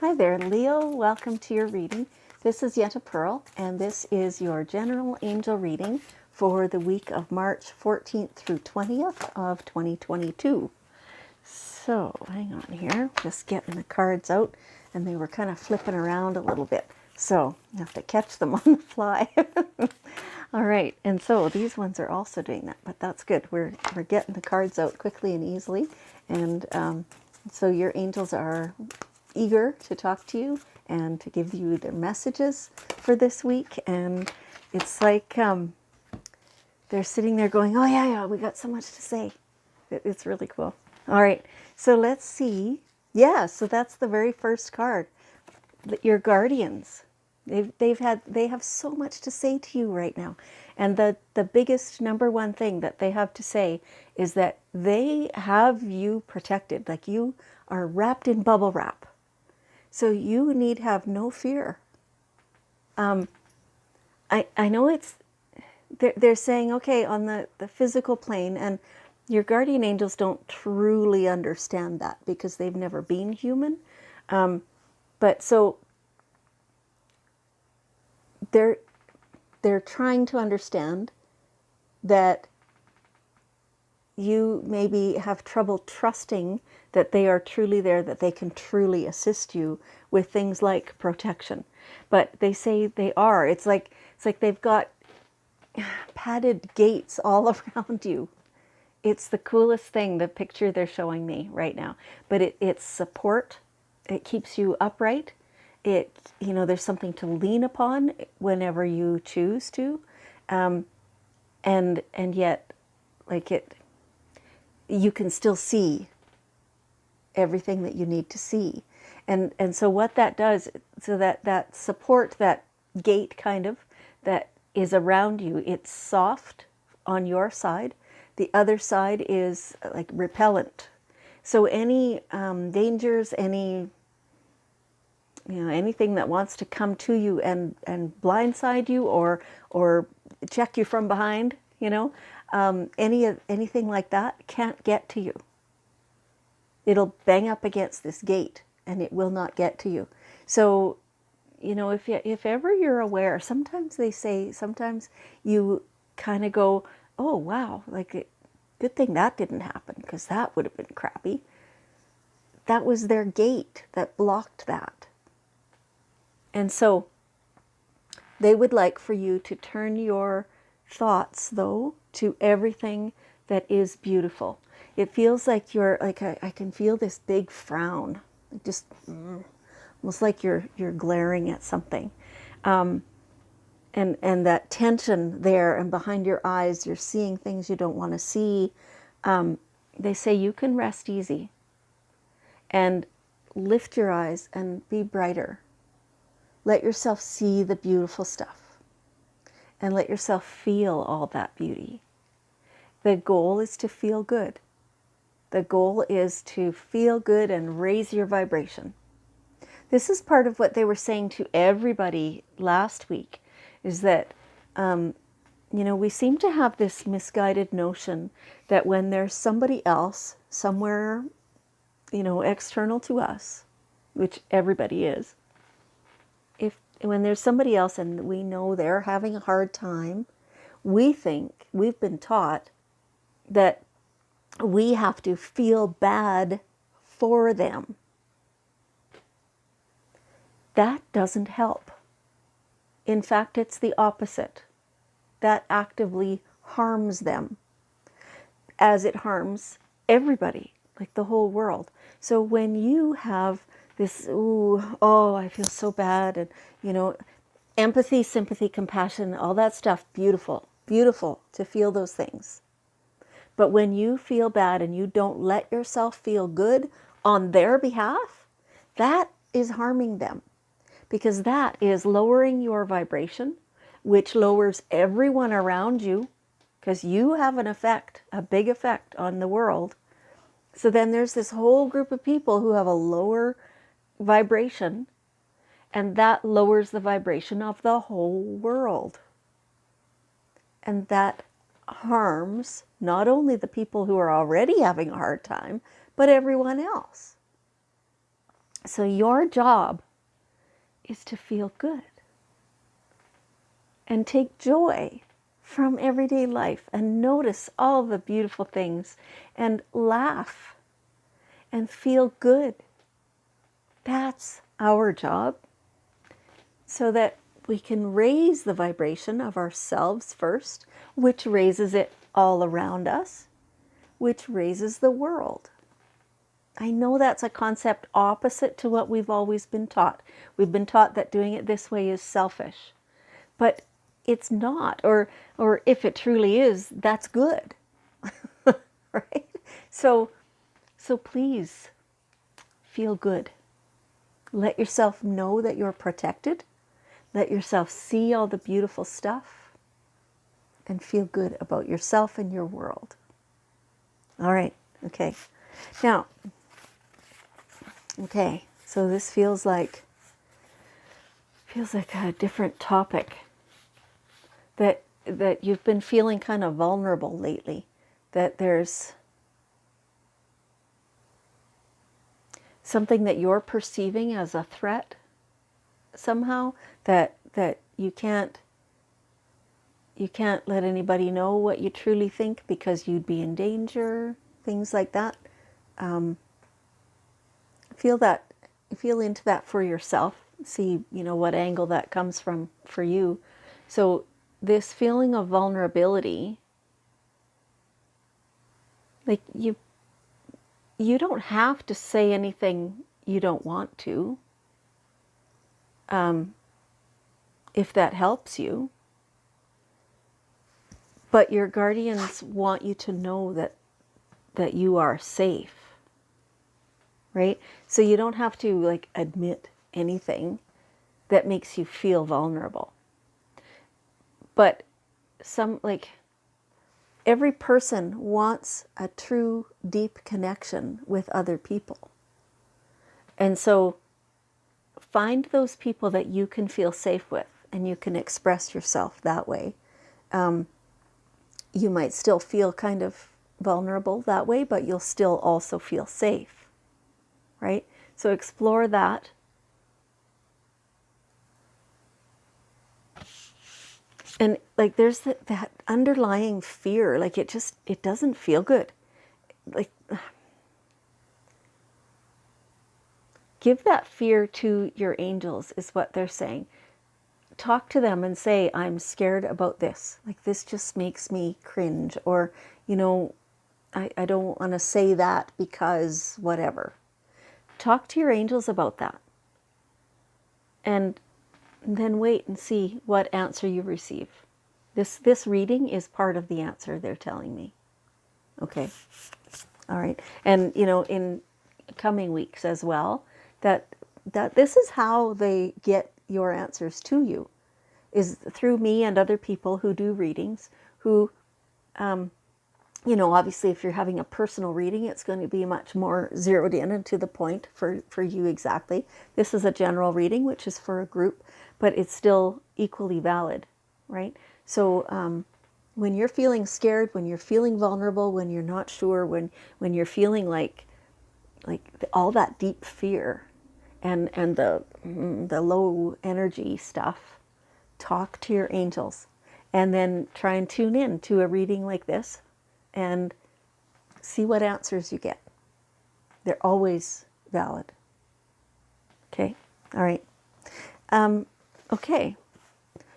Hi there, Leo. Welcome to your reading. This is Yetta Pearl, and this is your general angel reading for the week of March 14th through 20th of 2022. So, hang on here, just getting the cards out, and they were kind of flipping around a little bit. So, you have to catch them on the fly. All right, and so these ones are also doing that, but that's good. We're getting the cards out quickly and easily, and so your angels are eager to talk to you and to give you their messages for this week. And it's like they're sitting there going, oh yeah, we got so much to say. It's really cool. All right, so let's see. Yeah, so that's the very first card. Your guardians. They have so much to say to you right now. And the biggest number one thing that they have to say is that they have you protected. Like you are wrapped in bubble wrap. So you need have no fear. I know they're saying, okay, on the physical plane, and your guardian angels don't truly understand that because they've never been human. But so they're trying to understand that you maybe have trouble trusting that they are truly there, that they can truly assist you with things like protection. But they say they are. It's like they've got padded gates all around you. It's the coolest thing, the picture they're showing me right now. But it's support. It keeps you upright. There's something to lean upon whenever you choose to. And yet, like you can still see everything that you need to see. And so what that does, so that support, that gate kind of, that is around you, it's soft on your side. The other side is like repellent. So any dangers, anything that wants to come to you and blindside you or check you from behind, anything like that can't get to you. It'll bang up against this gate and it will not get to you. So, if ever you're aware, sometimes they say, sometimes you kind of go, oh, wow, like, good thing that didn't happen because that would have been crappy. That was their gate that blocked that. And so they would like for you to turn your thoughts, though, to everything that is beautiful. It feels like you're like I can feel this big frown, just almost like you're glaring at something, and that tension there, and behind your eyes, you're seeing things you don't want to see. They say you can rest easy, and lift your eyes and be brighter. Let yourself see the beautiful stuff, and let yourself feel all that beauty. The goal is to feel good. The goal is to feel good and raise your vibration. This is part of what they were saying to everybody last week, is that, we seem to have this misguided notion that when there's somebody else somewhere, external to us, which everybody is, when there's somebody else and we know they're having a hard time, we've been taught that we have to feel bad for them. That doesn't help. In fact, it's the opposite. That actively harms them, as it harms everybody, like the whole world. So when you have this, I feel so bad, and empathy, sympathy, compassion, all that stuff, beautiful, beautiful to feel those things. But when you feel bad and you don't let yourself feel good on their behalf, that is harming them, because that is lowering your vibration, which lowers everyone around you, because you have an effect, a big effect on the world. So then there's this whole group of people who have a lower vibration, and that lowers the vibration of the whole world. And that harms not only the people who are already having a hard time, but everyone else. So your job is to feel good and take joy from everyday life and notice all the beautiful things and laugh and feel good. That's our job, so that we can raise the vibration of ourselves first, which raises it all around us, which raises the world. I know that's a concept opposite to what we've always been taught. We've been taught that doing it this way is selfish, but it's not, or if it truly is, that's good. Right? So please feel good. Let yourself know that you're protected. Let yourself see all the beautiful stuff and feel good about yourself and your world. All right. Okay. Now, okay. So this feels like a different topic, that you've been feeling kind of vulnerable lately, that there's something that you're perceiving as a threat somehow, that you can't let anybody know what you truly think because you'd be in danger, things like that. Feel into that for yourself. See, what angle that comes from for you. So this feeling of vulnerability, like you don't have to say anything you don't want to, if that helps you. But your guardians want you to know that you are safe, right? So you don't have to admit anything that makes you feel vulnerable. But every person wants a true, deep connection with other people. And so find those people that you can feel safe with, and you can express yourself that way. You might still feel kind of vulnerable that way, but you'll still also feel safe, right? So explore that. And there's that underlying fear, it doesn't feel good. Give that fear to your angels, is what they're saying. Talk to them and say, I'm scared about this. This just makes me cringe. Or, I don't want to say that because whatever. Talk to your angels about that. And then wait and see what answer you receive. This reading is part of the answer, they're telling me. Okay. All right. And, in coming weeks as well, that this is how they get your answers to you, is through me and other people who do readings, who, obviously if you're having a personal reading, it's going to be much more zeroed in and to the point for you exactly. This is a general reading, which is for a group, but it's still equally valid, right? So when you're feeling scared, when you're feeling vulnerable, when you're not sure, when you're feeling like all that deep fear and the low energy stuff, talk to your angels, and then try and tune in to a reading like this and see what answers you get. They're always valid. Okay. All right. Okay.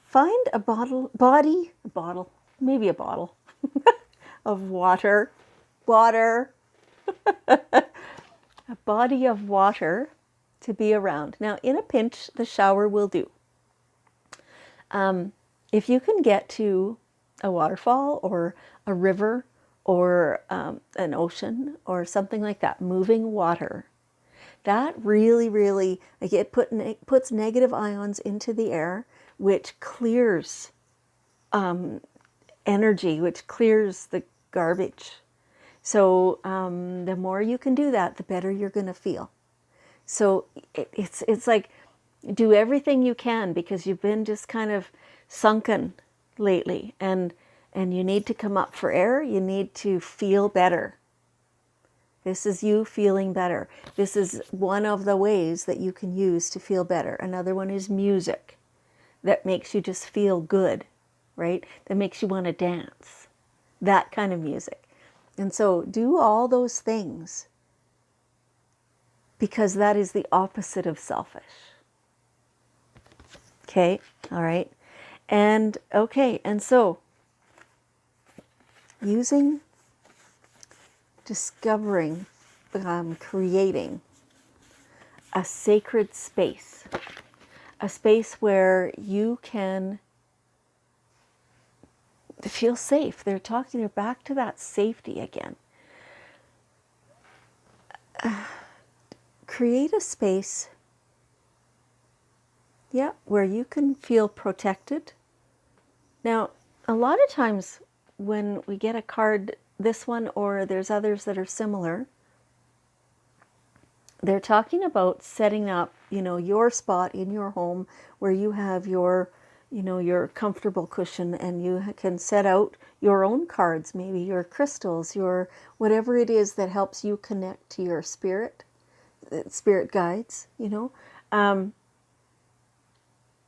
Find a bottle of water, a body of water to be around. Now, in a pinch, the shower will do. If you can get to a waterfall or a river or an ocean or something like that, moving water, that really, really, it puts negative ions into the air, which clears energy, which clears the garbage. So the more you can do that, the better you're going to feel. So it's like, do everything you can, because you've been just kind of sunken lately, and you need to come up for air. You need to feel better. This is you feeling better. This is one of the ways that you can use to feel better. Another one is music that makes you just feel good, right? That makes you want to dance. That kind of music. And so do all those things, because that is the opposite of selfish. Okay, all right. And okay, and so discovering, creating a sacred space, a space where you can feel safe. They're back to that safety again. Create a space, where you can feel protected. Now, a lot of times when we get a card, this one or there's others that are similar, they're talking about setting up, your spot in your home where you have your, your comfortable cushion, and you can set out your own cards, maybe your crystals, your whatever it is that helps you connect to your spirit guides,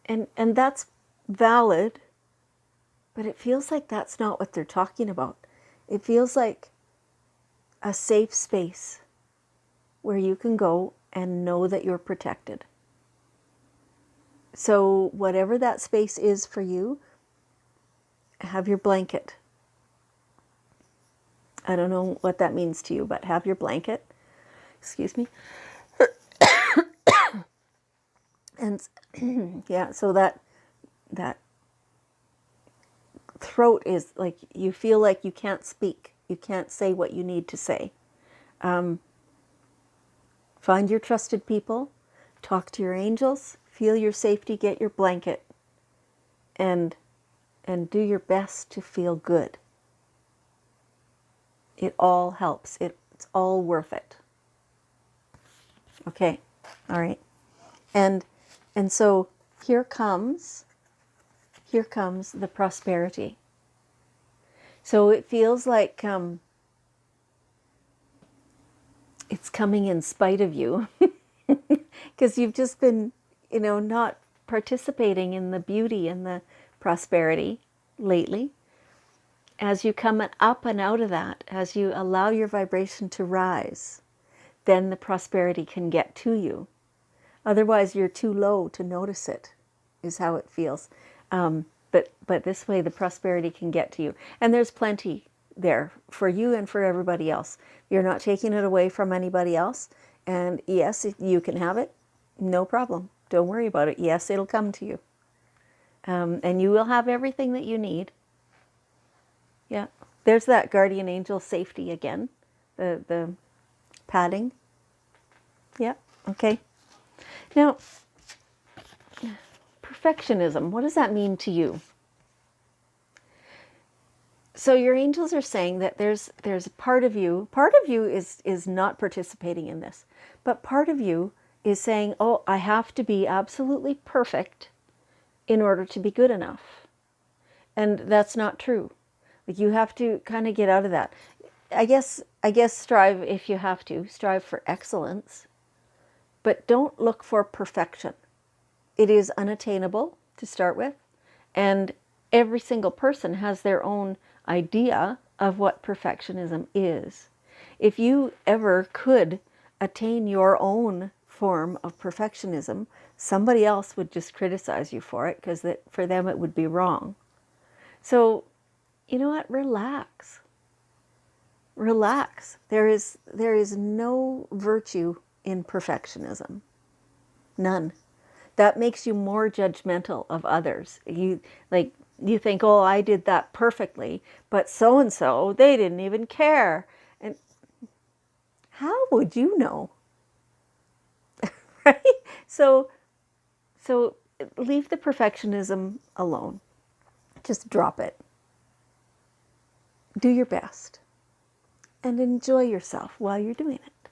and that's valid, but it feels like that's not what they're talking about. It feels like a safe space where you can go and know that you're protected. So whatever that space is for you, have your blanket. I don't know what that means to you, but have your blanket. Excuse me. And so that throat is like, you feel like you can't speak. You can't say what you need to say. Find your trusted people, talk to your angels, feel your safety, get your blanket, and do your best to feel good. It all helps. It's all worth it. Okay, all right. And so here comes the prosperity. So it feels like it's coming in spite of you, because you've just been, not participating in the beauty and the prosperity lately. As you come up and out of that, as you allow your vibration to rise, then the prosperity can get to you. Otherwise, you're too low to notice it, is how it feels. But this way, the prosperity can get to you. And there's plenty there for you and for everybody else. You're not taking it away from anybody else. And yes, you can have it. No problem. Don't worry about it. Yes, it'll come to you. And you will have everything that you need. Yeah. There's that guardian angel safety again. The padding. Yeah. Okay. Now, perfectionism, what does that mean to you? So your angels are saying that there's a part of you is not participating in this, but part of you is saying, oh, I have to be absolutely perfect in order to be good enough. And that's not true. Like, you have to kind of get out of that. I guess strive, if you have to, strive for excellence, but don't look for perfection. It is unattainable to start with, and every single person has their own idea of what perfectionism is. If you ever could attain your own form of perfectionism, somebody else would just criticize you for it, because for them it would be wrong. So, you know what? Relax. Relax. There is no virtue in perfectionism. None. That makes you more judgmental of others. You think, oh, I did that perfectly, but so-and-so, they didn't even care. And how would you know? Right? So leave the perfectionism alone. Just drop it. Do your best. And enjoy yourself while you're doing it.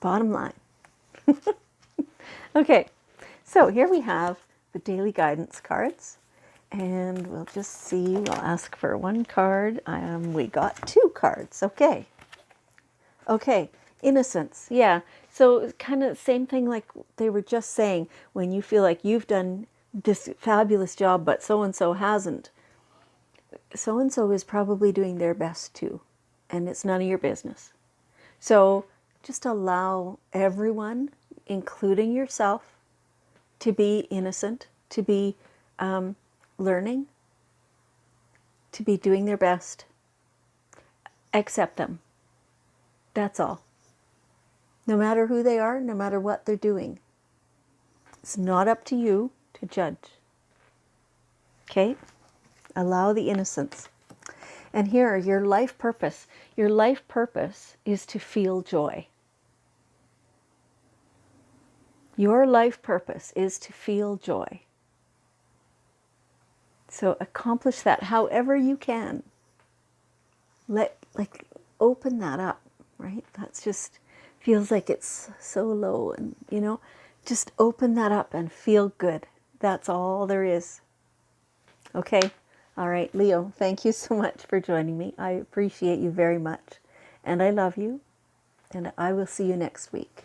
Bottom line. Okay, so here we have the daily guidance cards, and we'll just see, we'll ask for one card. We got 2 cards, okay. Okay, innocence. Yeah. So kind of same thing like they were just saying, when you feel like you've done this fabulous job, but so and so hasn't. So and so is probably doing their best too, and it's none of your business. So just allow everyone, including yourself, to be innocent, to be learning, to be doing their best. Accept them. That's all. No matter who they are, no matter what they're doing. It's not up to you to judge. Okay? Allow the innocence. And here, your life purpose. Your life purpose is to feel joy. Your life purpose is to feel joy. So accomplish that however you can. Open that up, right? That's just feels like it's so low, and just open that up and feel good. That's all there is. Okay? All right, Leo, thank you so much for joining me. I appreciate you very much. And I love you. And I will see you next week.